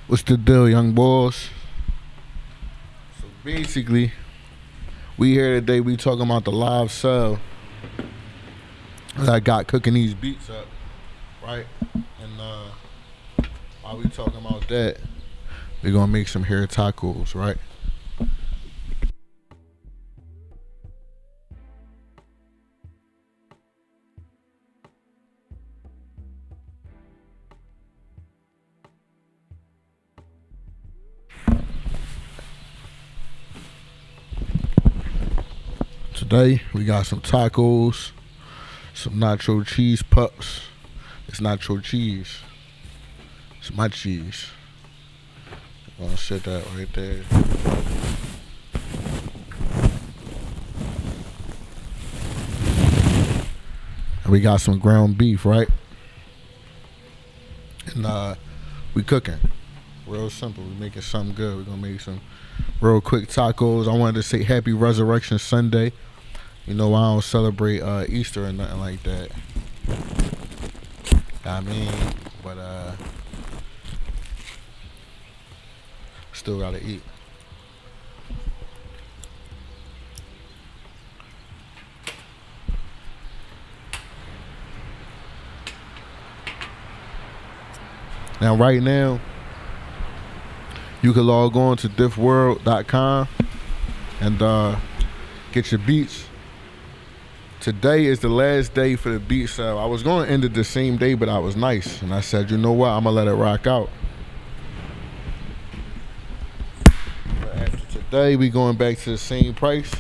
What's the deal, young boys? So basically, we here today. We talking about the live cell that I got cooking these beats up, right? And while we talking about that, we gonna make some hair tacos, right? Today we got some tacos, some nacho cheese pups. It's nacho cheese. It's my cheese. I'm gonna set that right there. And we got some ground beef, right? And we cooking. Real simple. We making something good. We're gonna make some real quick tacos. I wanted to say Happy Resurrection Sunday. You know, I don't celebrate Easter or nothing like that. I mean, but still gotta eat. Now, right now, you can log on to diffworld.com and get your beats. Today is the last day for the beat sale. I was going to end it the same day, but I was nice. And I said, you know what? I'm going to let it rock out. But after today, we going back to the same price.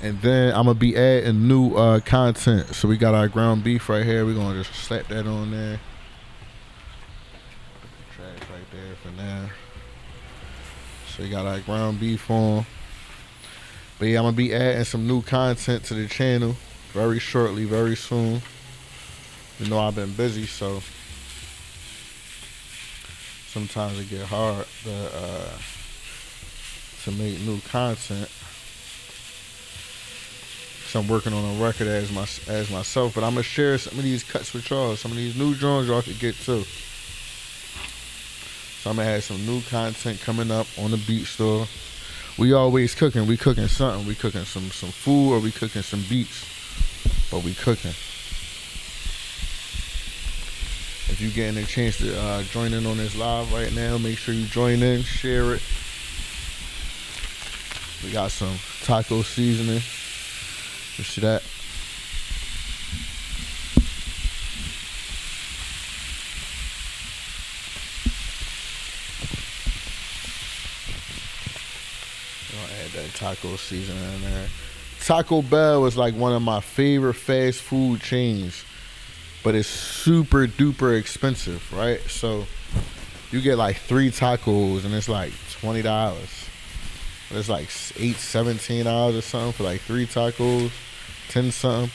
And then I'm going to be adding new content. So we got our ground beef right here. We're going to just slap that on there. Trash right there for now. So we got our ground beef on. But yeah, I'm going to be adding some new content to the channel very shortly, very soon. You know, I've been busy, so sometimes it get hard to make new content. So I'm working on a record as myself, but I'm going to share some of these cuts with y'all. Some of these new drawings y'all can get too. So I'm going to have some new content coming up on the Beat Store. We always cooking. We cooking something. We cooking some food or we cooking some beats. But we cooking. If you getting a chance to join in on this live right now, make sure you join in, share it. We got some taco seasoning. You see that? That taco seasoning in there. Taco Bell is like one of my favorite fast food chains, but it's super duper expensive, right? So you get like 3 tacos and it's like $20. It's like $17 or something for like 3 tacos, 10 something.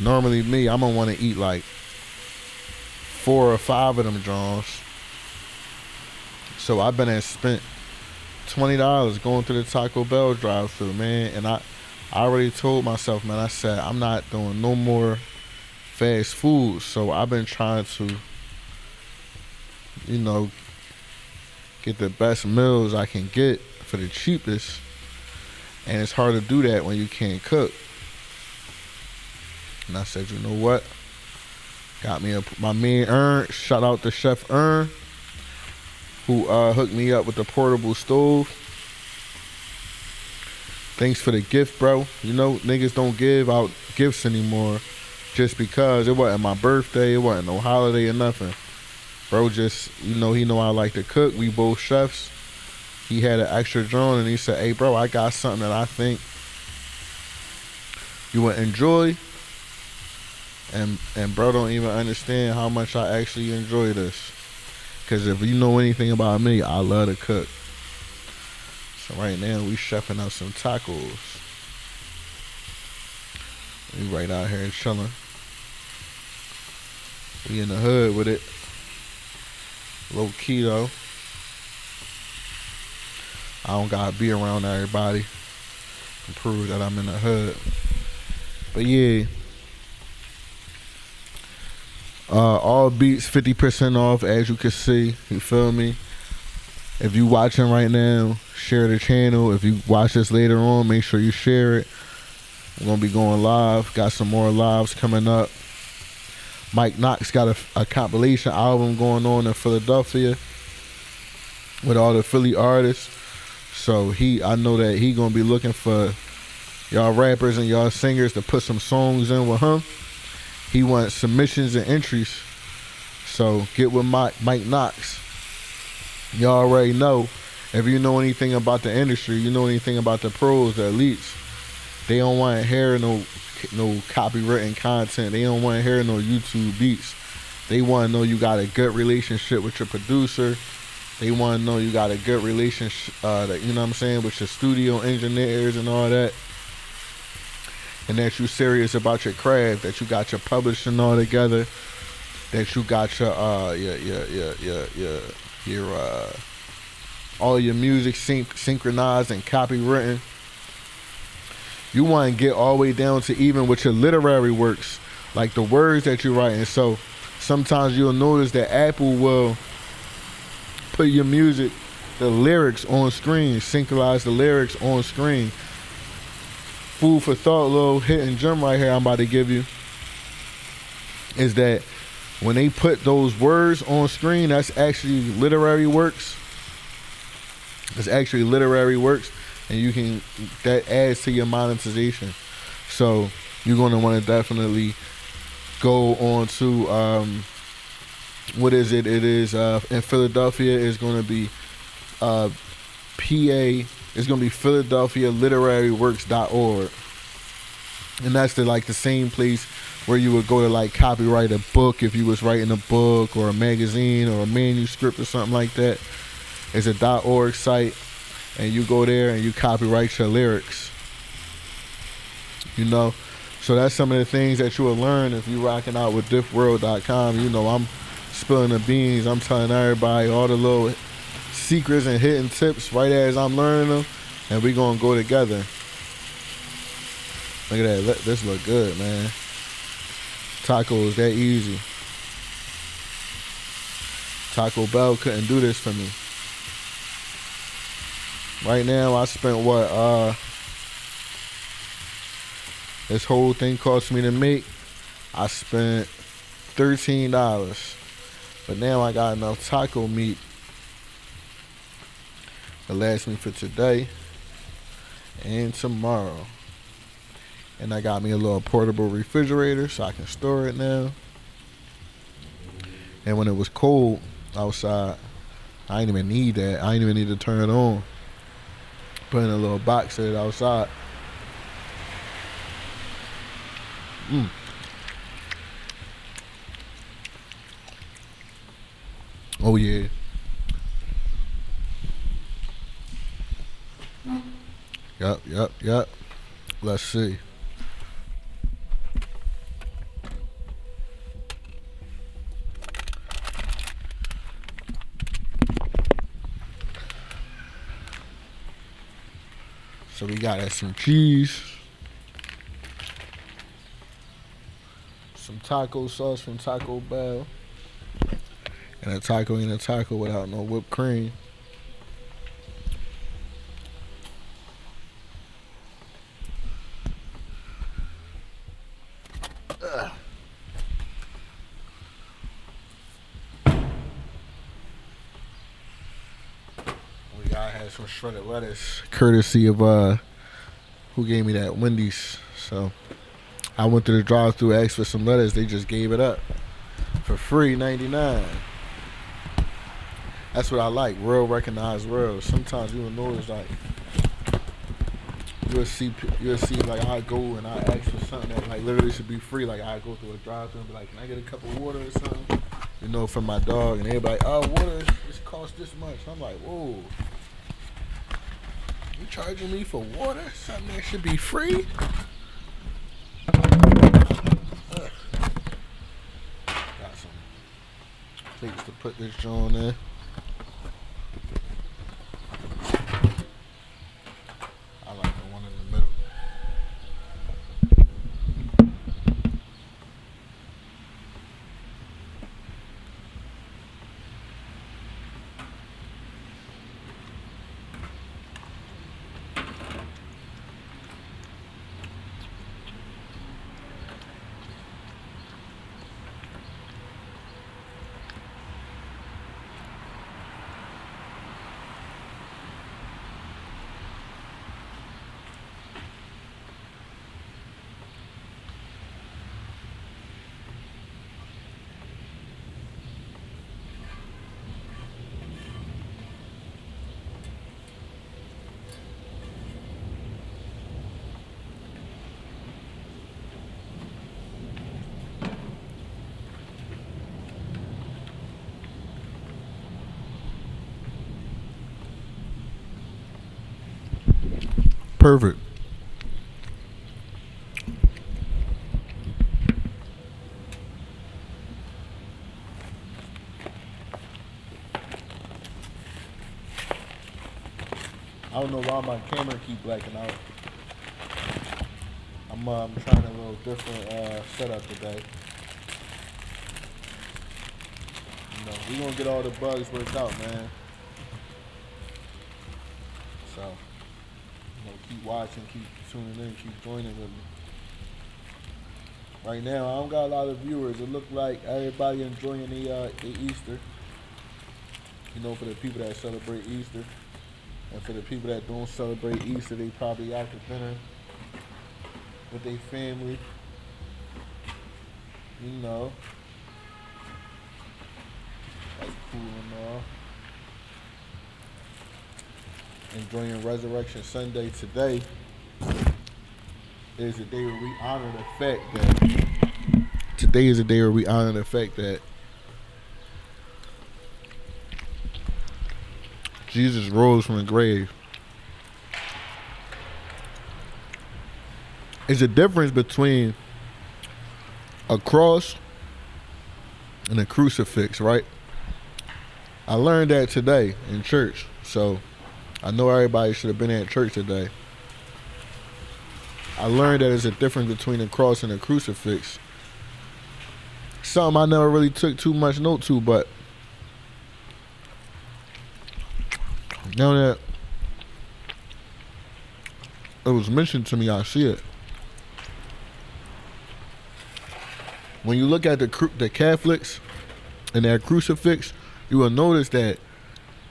Normally me, I'm gonna want to eat like 4 or 5 of them Johns. So I've been and spent $20 going through the Taco Bell drive-thru, man. And I already told myself, man, I said I'm not doing no more fast food. So I've been trying to, you know, get the best meals I can get for the cheapest. And it's hard to do that when you can't cook. And I said, you know what? Got me my man Ern, shout out to Chef Ern, who hooked me up with the portable stove. Thanks for the gift, bro. You know, niggas don't give out gifts anymore just because it wasn't my birthday, it wasn't no holiday or nothing. Bro just, you know, he know I like to cook. We both chefs. He had an extra drone and he said, hey, bro, I got something that I think you would enjoy. And bro don't even understand how much I actually enjoy this. Because if you know anything about me, I love to cook. So right now, we chefing up some tacos. We right out here chilling. We in the hood with it. Low key though. I don't gotta be around everybody to prove that I'm in the hood. But yeah. All beats 50% off, as you can see. You feel me? If you watching right now, share the channel. If you watch this later on, make sure you share it. We're gonna be going live. Got some more lives coming up. Mike Knox got a compilation album going on in Philadelphia with all the Philly artists. So I know that he gonna be looking for y'all rappers and y'all singers to put some songs in with him. He wants submissions and entries. So get with Mike Knox. Y'all already know. If you know anything about the industry, you know anything about the pros, the elites, they don't want to hear no copywritten content. They don't want to hear no YouTube beats. They want to know you got a good relationship with your producer. They want to know you got a good relationship, you know what I'm saying, with your studio engineers and all that. And that you serious about your craft, that you got your publishing all together, that you got your all your music synchronized and copywritten. You want to get all the way down to even with your literary works, like the words that you write. And so sometimes you'll notice that Apple will put your music, the lyrics on screen, synchronize the lyrics on screen. Food for thought, little hidden gem right here I'm about to give you, is that when they put those words on screen, that's actually literary works. It's actually literary works, and that adds to your monetization. So you're going to want to definitely go on to what is it? It is in Philadelphia. It's going to be PA. It's going to be PhiladelphiaLiteraryWorks.org, and that's the same place where you would go to copyright a book if you was writing a book or a magazine or a manuscript or something like that. It's a .org site, and you go there and you copyright your lyrics. You know, so that's some of the things that you will learn if you rocking out with diffworld.com. You know, I'm spilling the beans. I'm telling everybody all the little secrets and hidden tips right as I'm learning them, and we gonna go together. Look at that. This look good, man. Tacos that easy. Taco Bell couldn't do this for me. Right now I spent this whole thing cost me to make. I spent $13. But now I got enough taco meat to last me for today and tomorrow. And I got me a little portable refrigerator so I can store it now. And when it was cold outside, I didn't even need that. I didn't even need to turn it on. Put in a little box of it outside. Oh yeah. Yep. Let's see. So we got some cheese, some taco sauce from Taco Bell, and a taco ain't a taco without no whipped cream. I had some shredded lettuce, courtesy of who gave me that, Wendy's. So I went to the drive-thru, asked for some lettuce. They just gave it up for free, $99. That's what I like, real recognized real. Sometimes you will notice you'll see I go and I ask for something that literally should be free. I go through a drive-thru and be like, can I get a cup of water or something? You know, for my dog, and everybody, water just costs this much. I'm like, whoa. You charging me for water? Something that should be free? Got some plates to put this joint in. I like the one in the middle. perfect. I don't know why my camera keep blacking out. I'm trying a little different setup today. You know, we gonna get all the bugs worked out, man. So, you know, keep watching, keep tuning in, keep joining with me. Right now, I don't got a lot of viewers. It look like everybody enjoying the Easter. You know, for the people that celebrate Easter, and for the people that don't celebrate Easter, they probably out to dinner with their family. You know, that's cool and all. Enjoying Resurrection Sunday today is a day where we honor the fact that today is a day where we honor the fact that Jesus rose from the grave. There's a difference between a cross and a crucifix, right? I learned that today in church, so I know everybody should have been at church today. I learned that there's a difference between a cross and a crucifix. Something I never really took too much note to, but now that it was mentioned to me, I see it. When you look at the Catholics and their crucifix, you will notice that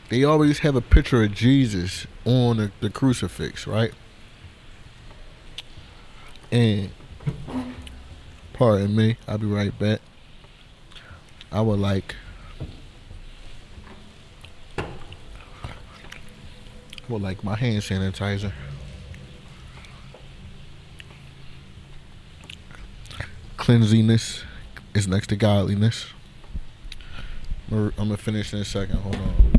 they always have a picture of Jesus on the crucifix, right? And, pardon me, I'll be right back. I would like my hand sanitizer. Cleanliness is next to godliness. I'm gonna finish in a second. Hold on.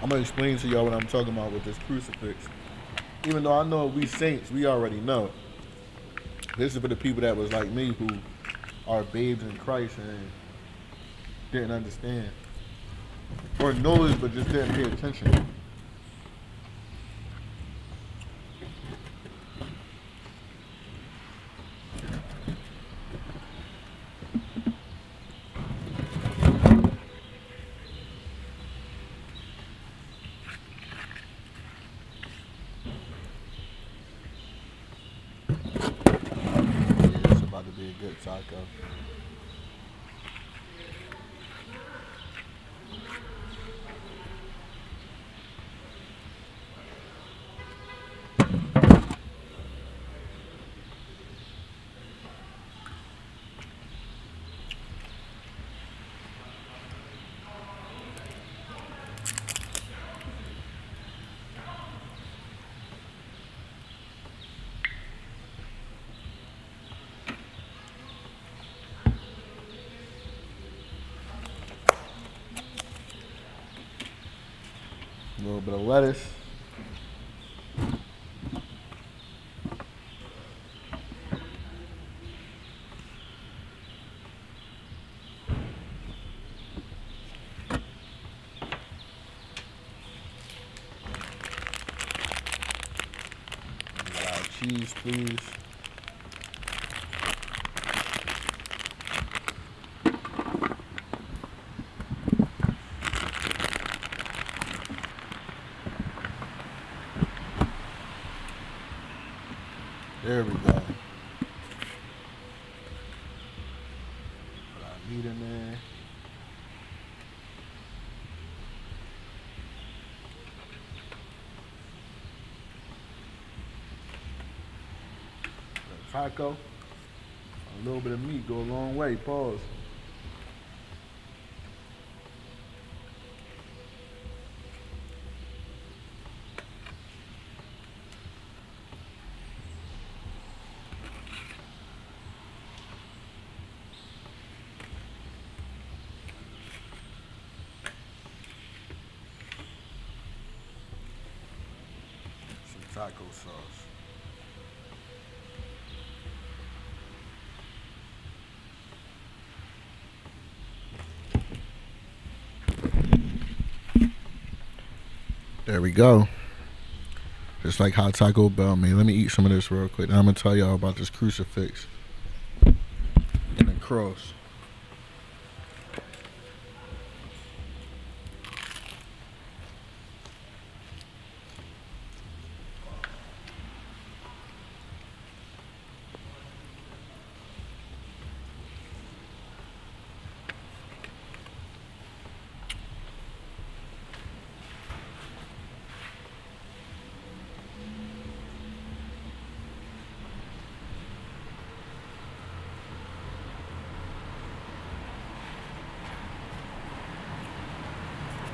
I'm gonna explain to y'all what I'm talking about with this crucifix. Even though I know we saints, we already know. This is for the people that was like me, who are babes in Christ and didn't understand, or knows but just didn't pay attention. It's about to be a good taco. A little bit of lettuce. Cheese, please. There we go. Got meat in there. Taco. A little bit of meat go a long way. Pause. Some taco sauce. There we go. Just like how Taco Bell made. Let me eat some of this real quick. Then I'm gonna tell y'all about this crucifix and the cross.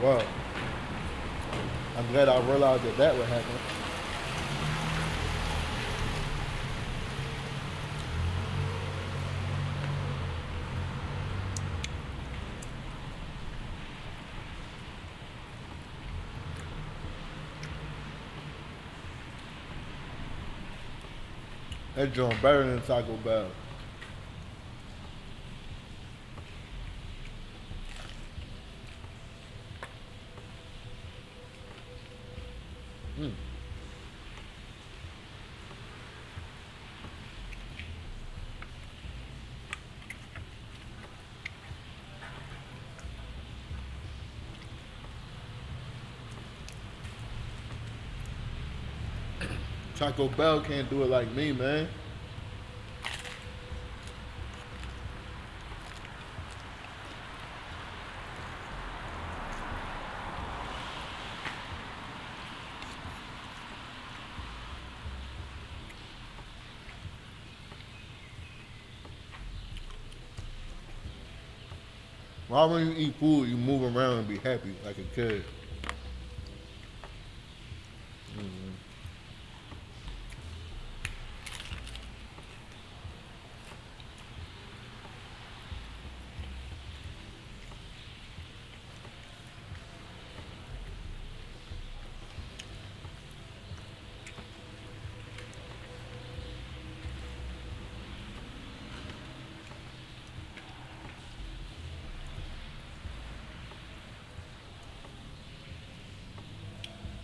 Well, I'm glad I realized that that would happen. That joint better than Taco Bell. Mm. Taco Bell can't do it like me, man. Why when you eat food, you move around and be happy like a kid?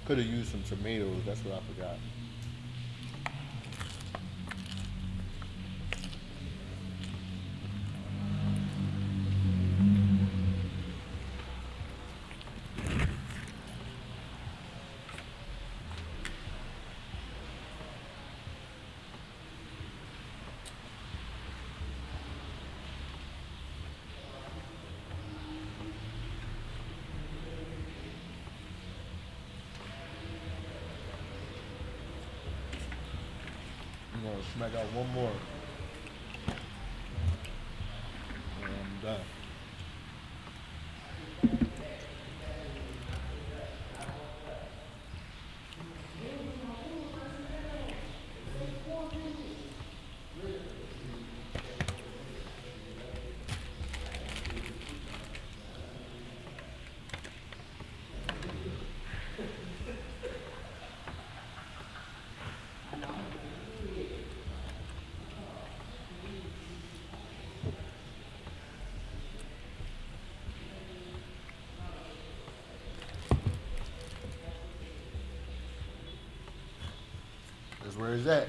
Could have used some tomatoes. That's what I forgot. I'm gonna smack out one more. And I'm done. That's where it's at.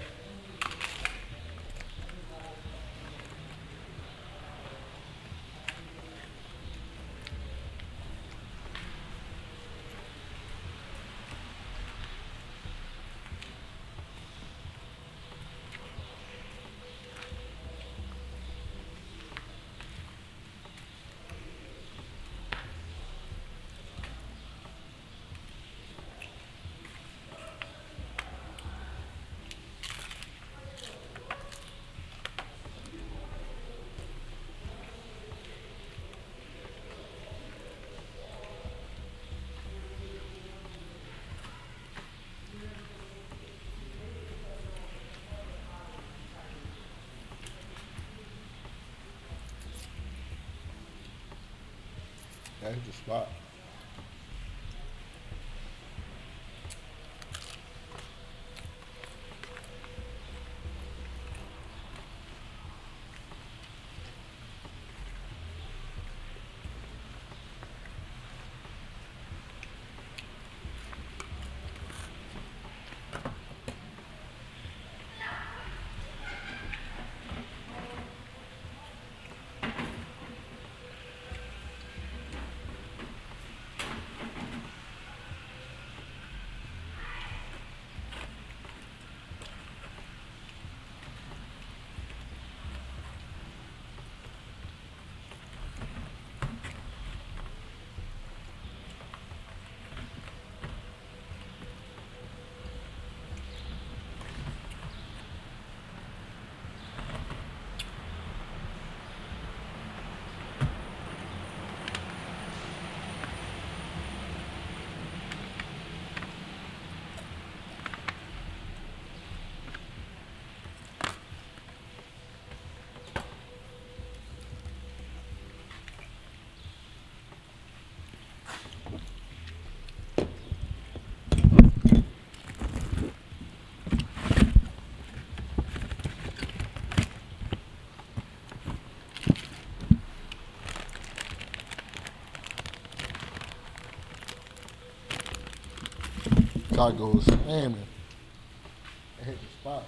That's the spot. Tacos, slamming. It hit the spot.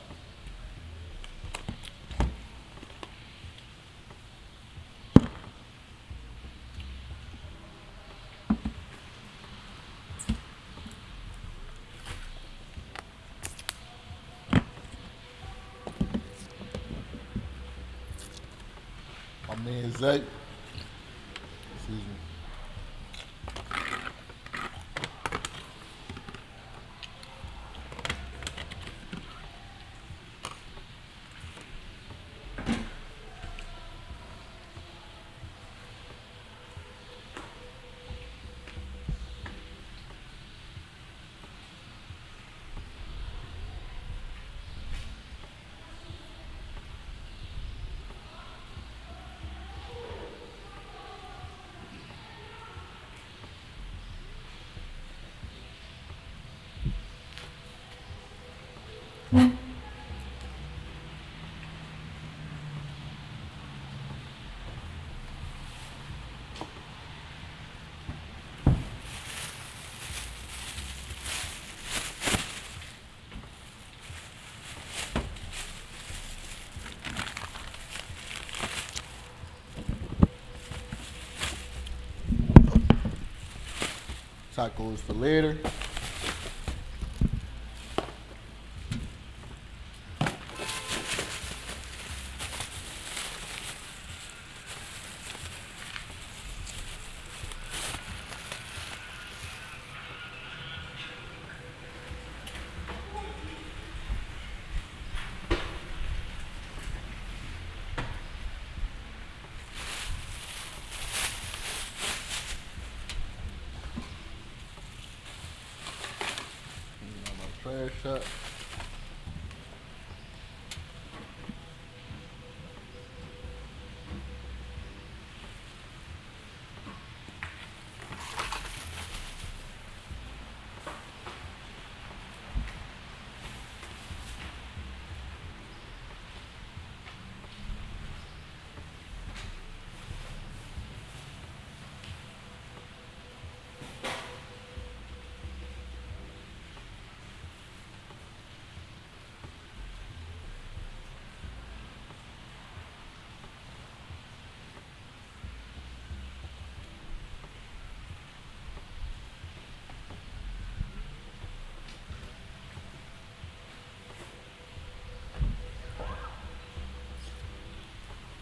My man Zay. Excuse me. Tacos for later. Trash shot.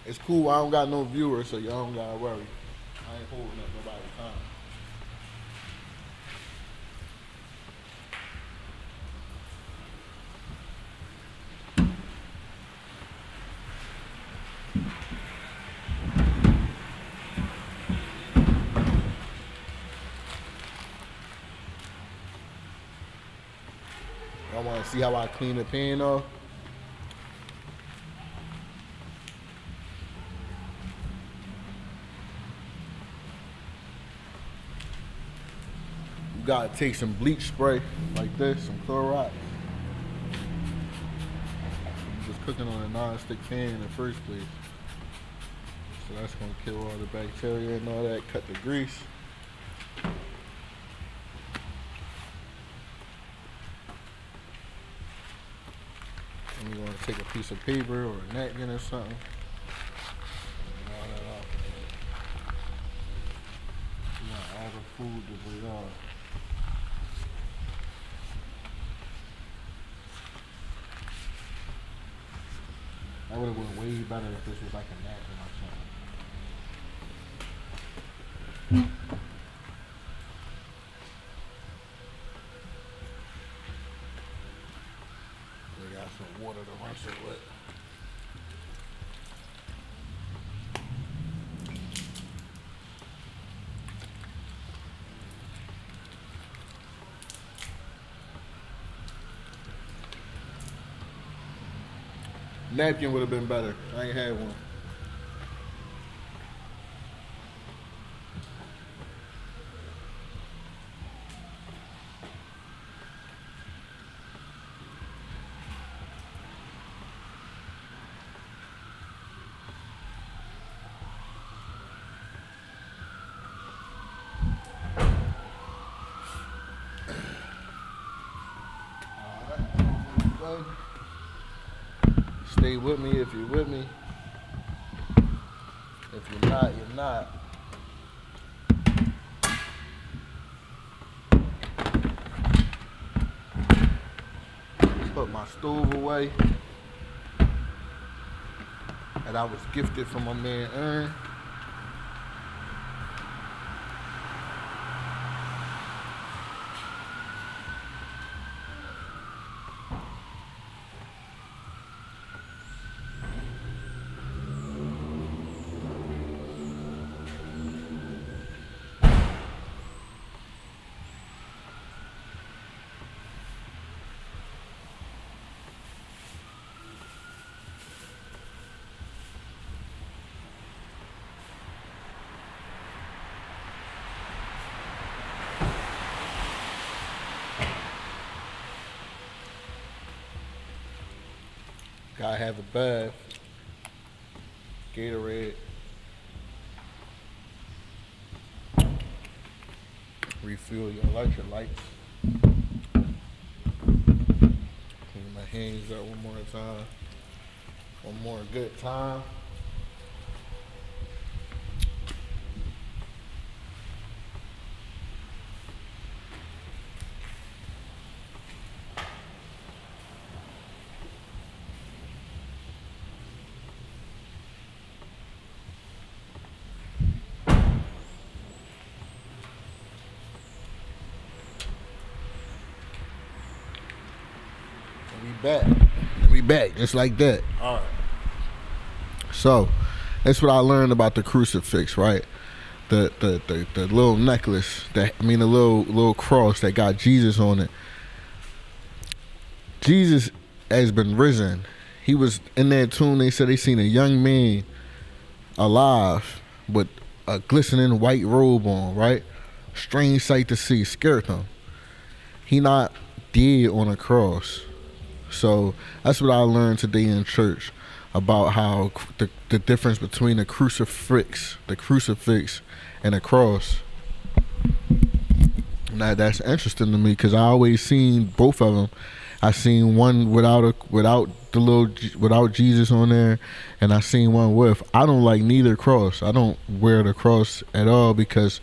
It's cool. I don't got no viewers, so y'all don't gotta worry. I ain't holding up nobody's time. Y'all wanna see how I clean the pan off? gotta take some bleach spray like this, some Clorox. I'm just cooking on a non-stick pan in the first place. So that's gonna kill all the bacteria and all that, cut the grease. And you wanna take a piece of paper or a napkin or something. And all that off. You want all the food debris off. That would have been way better if this was like a napkin or something. We got some water to rinse it with. Napkin would have been better. I ain't had one. All right. Stay with me if you're with me. If you're not, you're not. Put my stove away that I was gifted from my man Ern. Gotta have a bath, Gatorade, refill your electrolytes. Clean my hands up one more time, one more good time. We back, just like that. All right. So, that's what I learned about the crucifix, right? The little necklace the little cross that got Jesus on it. Jesus has been risen. He was in that tomb. They said they seen a young man alive with a glistening white robe on, right? Strange sight to see, scared them. He not dead on a cross. So that's what I learned today in church about how the difference between the crucifix and a cross. Now that's interesting to me because I always seen both of them. I seen one without Jesus on there, and I seen one with. I don't like neither cross. I don't wear the cross at all because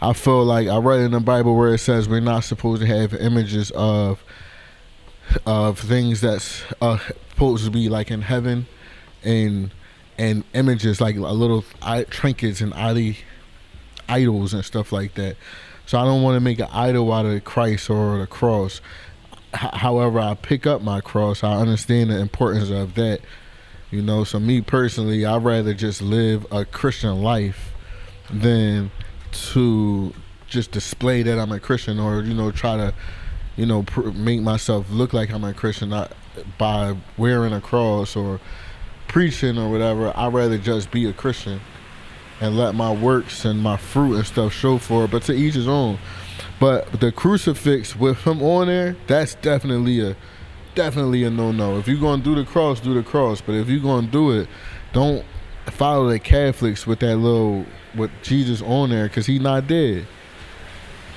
I feel like I read in the Bible where it says we're not supposed to have images of things that's supposed to be like in heaven, and images like a little trinkets and idols and stuff like that. So I don't want to make an idol out of Christ or the cross. However, I pick up my cross. I understand the importance of that. So me personally, I'd rather just live a Christian life than to just display that I'm a Christian or try to make myself look like I'm a Christian by wearing a cross or preaching or whatever. I'd rather just be a Christian and let my works and my fruit and stuff show for it. But to each his own. But the crucifix with him on there, that's definitely a no-no. If you're gonna do the cross, do the cross. But if you're gonna do it, don't follow the Catholics with that little with Jesus on there, because he's not dead.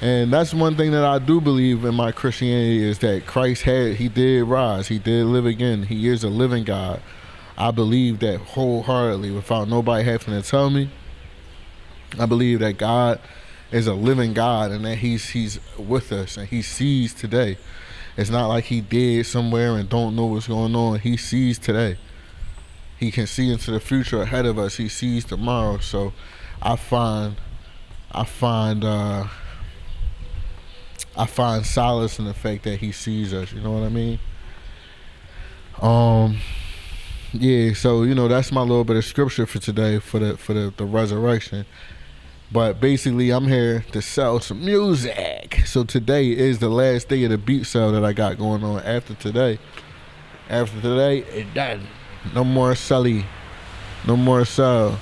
And that's one thing that I do believe in my Christianity, is that Christ he did rise, he did live again, he is a living God. I believe that wholeheartedly without nobody having to tell me. I believe that God is a living God, and that he's with us, and he sees today. It's not like he dead somewhere and don't know what's going on. He sees today. He can see into the future ahead of us. He sees tomorrow. So I find solace in the fact that he sees us. You know what I mean? Yeah. So that's my little bit of scripture for today for the resurrection. But basically, I'm here to sell some music. So today is the last day of the beat sale that I got going on. After today, it's done. No more selling. No more sell.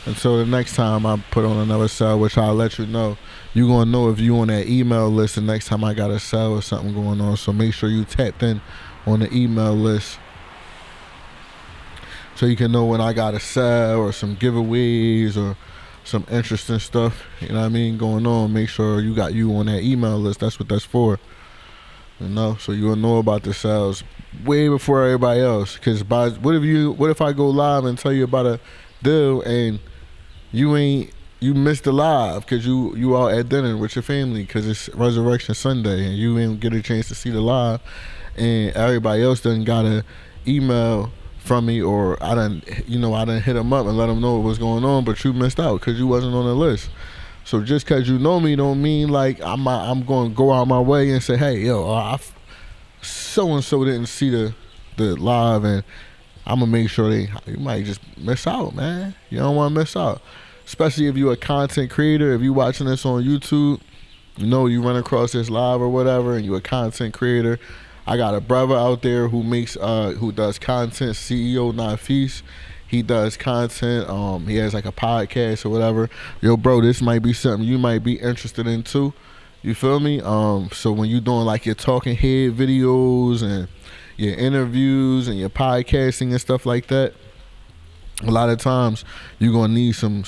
Until the next time I put on another sell, which I'll let you know. You're going to know if you on that email list the next time I got a sell or something going on. So make sure you tapped in on the email list, so you can know when I got a sell or some giveaways or some interesting stuff, going on. Make sure you got you on that email list. That's what that's for. So you'll know about the sales way before everybody else. Because what if I go live and tell you about a deal and you missed the live because you out at dinner with your family because it's Resurrection Sunday and you ain't get a chance to see the live, and everybody else done got a email from me, or I done hit them up and let them know what was going on, but you missed out because you wasn't on the list. So just because you know me don't mean like I'm going to go out my way and say, hey, yo, so and so didn't see the live, and I'm gonna make sure you might just miss out, man. You don't want to miss out, especially if you're a content creator. If you're watching this on YouTube, you run across this live or whatever, and you're a content creator. I got a brother out there who does content, CEO Nafis. He does content. He has like a podcast or whatever. Yo, bro, this might be something you might be interested in too. You feel me? So when you're doing like your talking head videos and your interviews and your podcasting and stuff like that, a lot of times you're gonna need some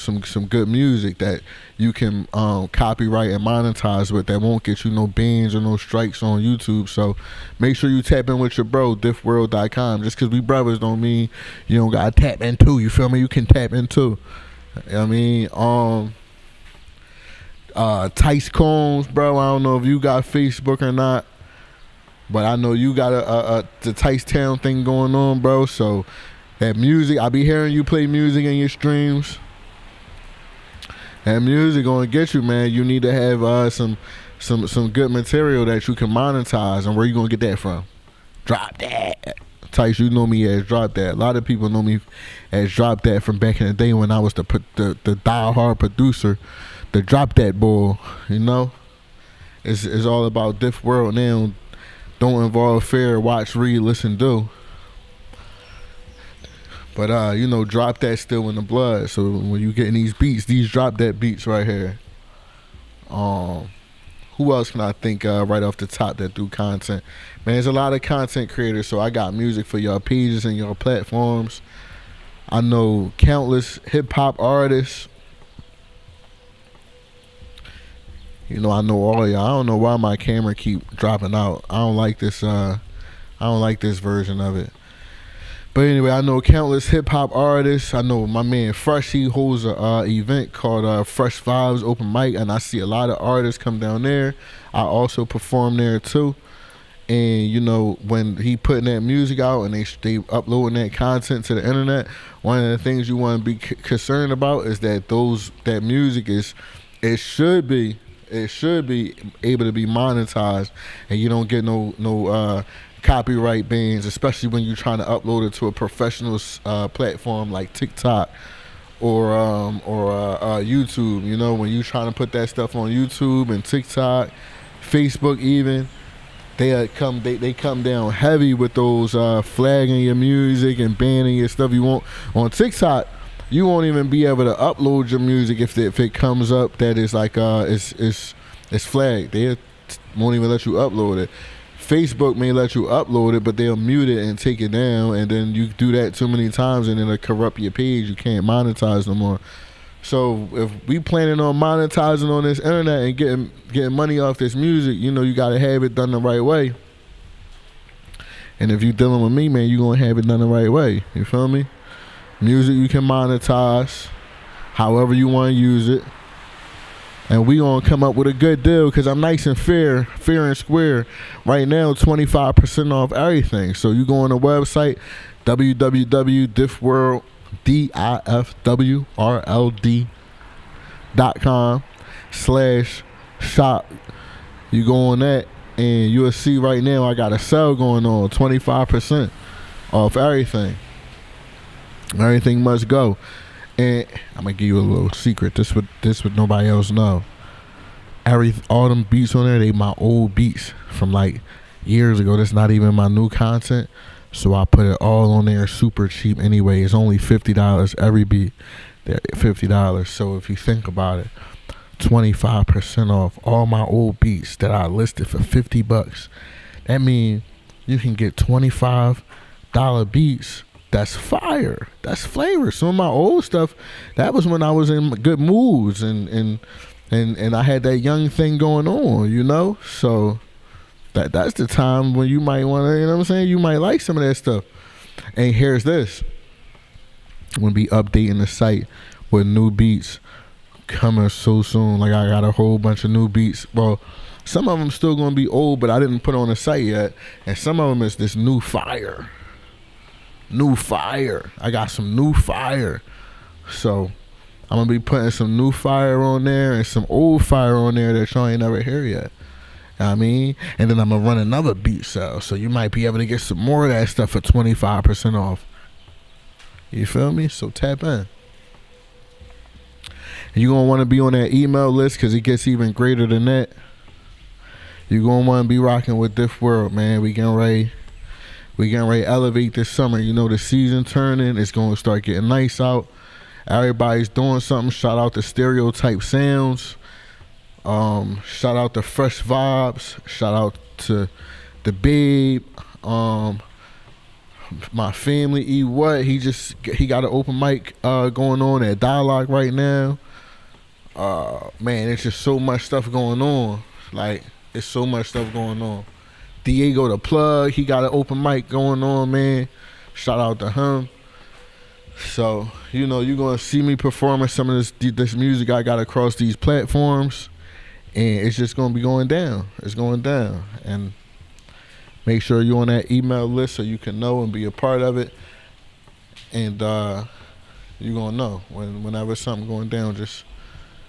good music that you can copyright and monetize with, that won't get you no bans or no strikes on YouTube. So make sure you tap in with your bro, diffworld.com. Just because we brothers don't mean you don't gotta tap in too. You feel me? You can tap in too. Tice Combs, bro. I don't know if you got Facebook or not, but I know you got the Tice Town thing going on, bro. So that music, I be hearing you play music in your streams. That music gonna get you, man. You need to have some good material that you can monetize. And where you gonna get that from? Drop That. Tice, you know me as Drop That. A lot of people know me as Drop That from back in the day when I was the die-hard producer, the Drop That boy. It's all about Diff World now. Don't involve fear. Watch, read, listen, do. But Drop That still in the blood. So when you getting these beats, these Drop That beats right here. Who else can I think right off the top that do content? Man, there's a lot of content creators, so I got music for y'all pages and y'all platforms. I know countless hip hop artists. I know all of y'all. I don't know why my camera keep dropping out. I don't like this version of it. But anyway, I know countless hip-hop artists. I know my man Fresh, he holds a event called Fresh Vibes Open Mic, and I see a lot of artists come down there. I also perform there too. And, when he putting that music out and they uploading that content to the internet, one of the things you want to be concerned about is that that music it should be able to be monetized, and you don't get no copyright bans, especially when you're trying to upload it to a professional platform like TikTok or YouTube. When you're trying to put that stuff on YouTube and TikTok, Facebook even, they come down heavy with those flagging your music and banning your stuff. You want on TikTok, you won't even be able to upload your music if it comes up that is like it's flagged. They won't even let you upload it. Facebook may let you upload it, but they'll mute it and take it down, and then you do that too many times and it'll corrupt your page. You can't monetize no more. So if we planning on monetizing on this internet and getting money off this music, you know, you gotta have it done the right way. And if you dealing with me, man, you gonna have it done the right way. You feel me? Music you can monetize however you want to use it. And we gonna come up with a good deal because I'm nice and fair and square. Right now, 25% off everything. So you go on the website, www.diffworld.com/shop. You go on that and you'll see right now I got a sale going on, 25% off everything. Everything must go. And I'm gonna give you a little secret. This would nobody else know. All them beats on there, they my old beats from like years ago. That's not even my new content. So I put it all on there super cheap anyway. It's only $50 every beat. They're $50. So if you think about it, 25% off all my old beats that I listed for $50. That means you can get $25 beats. That's fire. That's flavor. Some of my old stuff, that was when I was in good moods and I had that young thing going on, you know? So that's the time when you might want to, you know what I'm saying? You might like some of that stuff. And here's this. I'm going to be updating the site with new beats coming so soon. Like I got a whole bunch of new beats. Well, some of them still going to be old, but I didn't put on the site yet. And some of them is this new fire. New fire. I got some new fire. So I'm gonna be putting some new fire on there and some old fire on there that y'all ain't never hear yet. You know what I mean? And then I'm gonna run another beat sale. So you might be able to get some more of that stuff for 25% off. You feel me? So tap in. And you're gonna wanna be on that email list because it gets even greater than that. You're gonna wanna be rocking with Diff World, man. We getting ready to elevate this summer. You know, the season turning. It's going to start getting nice out. Everybody's doing something. Shout out to Stereotype Sounds. Shout out to Fresh Vibes. Shout out to the Babe. My family, what? He got an open mic going on at Dialogue right now. Man, it's just so much stuff going on. Like, it's so much stuff going on. Diego the Plug, he got an open mic going on, man. Shout out to him. So, you know, you're going to see me performing some of this music I got across these platforms. And it's just going to be going down. It's going down. And make sure you're on that email list so you can know and be a part of it. And you're going to know. Whenever something going down, just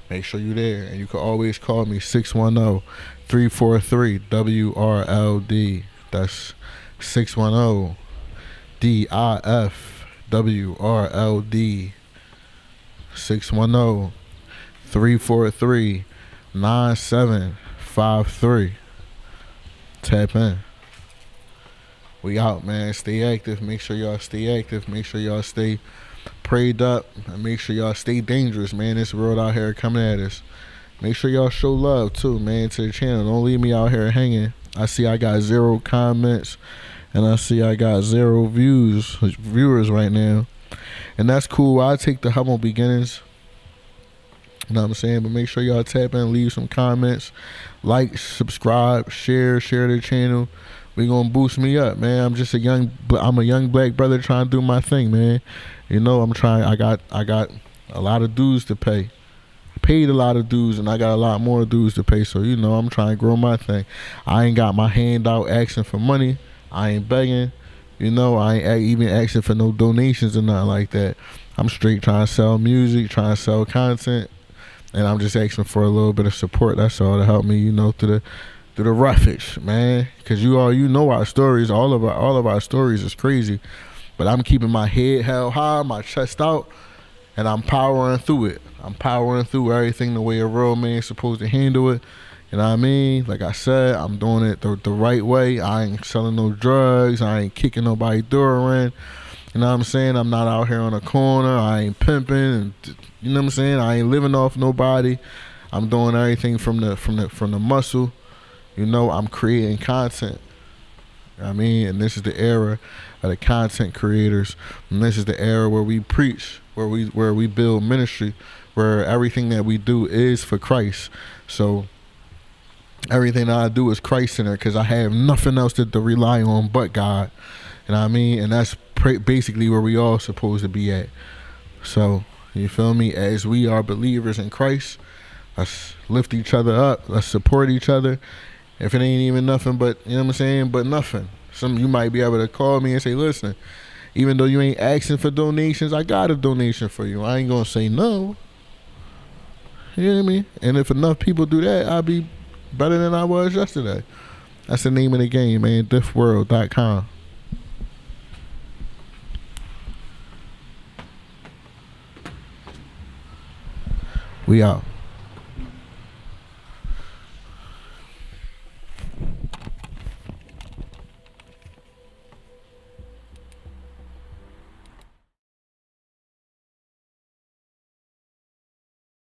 make sure you're there. And you can always call me 610-343-WRLD. That's 610-DIFWRLD. 610-343-9753. Tap in. We out, man. Stay active. Make sure y'all stay active. Make sure y'all stay prayed up, and make sure y'all stay dangerous, man. This world out here coming at us. Make sure y'all show love too, man, to the channel. Don't leave me out here hanging. I see I got 0 comments and I see I got 0 viewers right now, and that's cool. I take the humble beginnings, you know what I'm saying? But make sure y'all tap in, leave some comments, like, subscribe, share the channel. We gonna boost me up, man. I'm a young black brother trying to do my thing, man. You know, I got a lot of dues to pay. I paid a lot of dues and I got a lot more dues to pay. So, you know, I'm trying to grow my thing. I ain't got my hand out asking for money. I ain't begging. You know, I ain't even asking for no donations or nothing like that. I'm straight trying to sell music, trying to sell content, and I'm just asking for a little bit of support. That's all to help me, you know, through the roughage, man. Because you know our stories. All of our stories is crazy. But I'm keeping my head held high, my chest out, and I'm powering through it. I'm powering through everything the way a real man's supposed to handle it. You know what I mean? Like I said, I'm doing it the right way. I ain't selling no drugs. I ain't kicking nobody's door in. You know what I'm saying? I'm not out here on a corner. I ain't pimping. And, you know what I'm saying? I ain't living off nobody. I'm doing everything from the muscle. You know, I'm creating content. I mean, and this is the era of the content creators, and this is the era where we preach, where we build ministry, where everything that we do is for Christ. So everything that I do is Christ centered, because I have nothing else to rely on but God. You know what I mean? And that's basically where we all supposed to be at. So you feel me? As we are believers in Christ, let's lift each other up. Let's support each other. If it ain't even nothing but, you know what I'm saying, but nothing. You might be able to call me and say, listen, even though you ain't asking for donations, I got a donation for you. I ain't going to say no. You know what I mean? And if enough people do that, I'll be better than I was yesterday. That's the name of the game, man. Diffworld.com. We out.